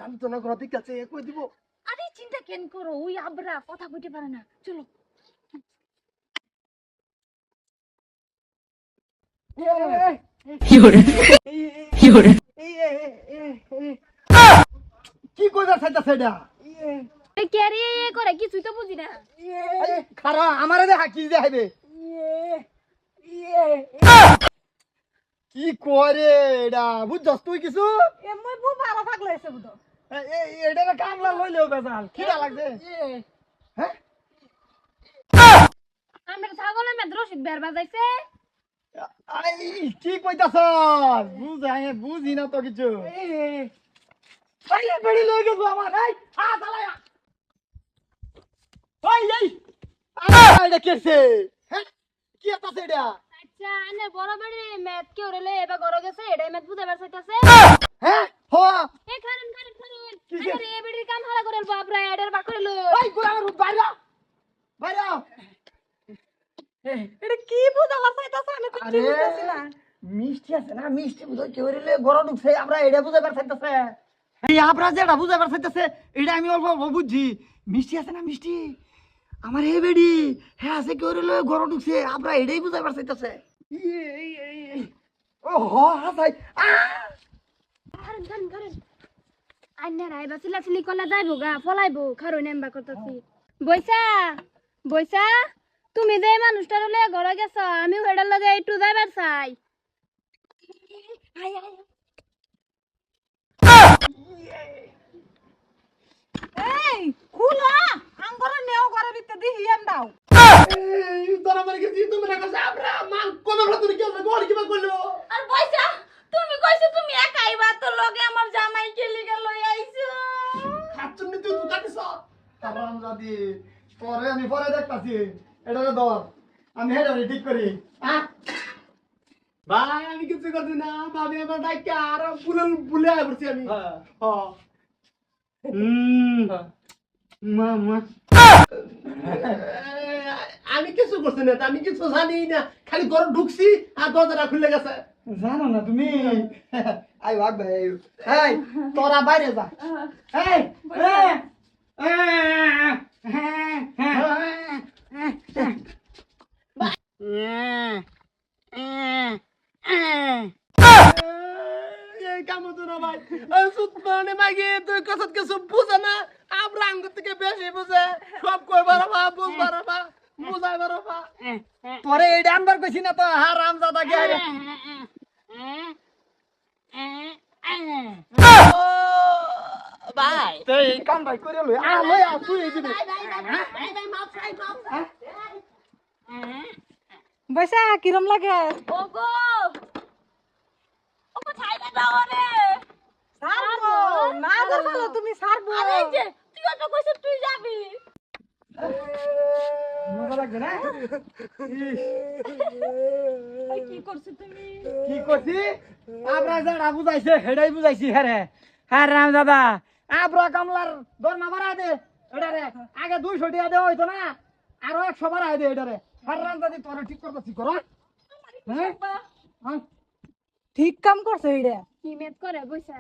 সান্তনা করা ঠিক আছে কই দিব আরে চিন্তা কেন করো ওই আবরা কথা কইতে পারে না চলো কি কইবার চাইতাছে এটা এই ক্যারি করে কিছুই তো বুঝি না খারা আমারে দেখা কি দেখাইবে কি করে এটা বুঝছস তুই কিছু মই বউ ভালো থাকলে এসে বুঝো এটা না কামলা লইলেও বেজাল খিদা লাগছে হ্যাঁ আমরা ছাগলের মেদ রশিদ বের বাজাইছে আই কি কইতাছস বুঝি না তো কিছু আইলে বেড়ি লই গেছো আমার এই হাত আলায়া এই এটা কেছে হ্যাঁ কি আতাছে এটা আচ্ছা আনে বড় বড় মেদ কে ওরেলে এবা গড় গেছে এটাই মেদ বুঝাবার চাইতাছে হ্যাঁ হ এ খারুন আরে এ বেড়ির কাম হালা করেল বাপরা এডার বাকরে লো এই কই আমার বাইরা বাইরা এটা কি বুঝাবার চাইতাছে আমি কিছু বুঝতাছি না মিষ্টি আছে না মিষ্টি বুঝো কেউ রে গড় ঢুকছে আমরা এটা বুঝাবার চাইতাছে এই আমরা যেটা বুঝাবার চাইতাছে এটা আমি অল্প অল্প বুঝছি মিষ্টি আছে না মিষ্টি আমার এই বেডি হ্যাঁ আছে কেউ রে গড় ঢুকছে আমরা এটাই বুঝাবার চাইতাছে ও হ হাসাই খারুন আন্না রাইবা চিলাচিলি কলা যাইবো গা ফলাইবো খারুন এমবা করতাছি বইসা তুমি যে মানুষটার লগে ঘরে গেছ আমিও হেডার লগে একটু যাইবার চাই এই খুলো আঙ্গরে নেও ঘরে ভিতর দি হিয়াম দাও এই তোরা মানে কি তুমি না কাছে আমরা মাল কোন ভালো তুই কি গড় কি কইলো আর বইসা তুমি কইছো তুমি একাইবা তো লগে আমার জামাই কে লিগা লই আইছো খাচ্ছনি তুই তো কাটিস কারণ যদি পরে আমি পরে দেখতাছি এটাকে ধর আমি হেডারে ঠিক করি হ্যাঁ ভাই আমি কিছু করছি না ভাবি আমার ডাইকে আর ভুলে পড়ছি আমি হ্যাঁ মামা আমি কিছু করছি না আমি কিছু জানি না খালি ঘর ঢুকছি আর দরজাটা খুলে গেছে জানো না তুমি আই ভাগ ভাই এই তোরা বাইরে যা এই কাম তো না ভাই সুতমানে মাগে তুই কসত কিছু বুঝে না আমরা আঙ্গ থেকে বেশি বুঝে সব কইবার বা বুঝবার বা বুঝাইবার বা তোরে এইটা আনবার কইছি না তো হারাম জাদা কে আরে ভাই তুই কাম ভাই করে লই লই তুই এই দিবি বইসা কিরম লাগে ওগো ওগো ছাইলা দাও রে সারবো না করলো তুমি সারবো আরে যে তুই তো কইছ তুই যাবি মজা লাগবে না কি করছ তুমি কি করছি আমরা যারা বুঝাইছে হেডাই বুঝাইছি হ্যাঁ হ্যাঁ রাম দাদা আব্রা কামলার দরমা বাড়াই দে এটারে আগে 200 টাকা দেওয়া হইতো না আরো 100 বাড়াই দে এটারে হ্যাঁ রাম দাদি তোরা ঠিক করতেছি কর হ্যাঁ ঠিক কাম করছে এইটা কি মেদ করে বইসা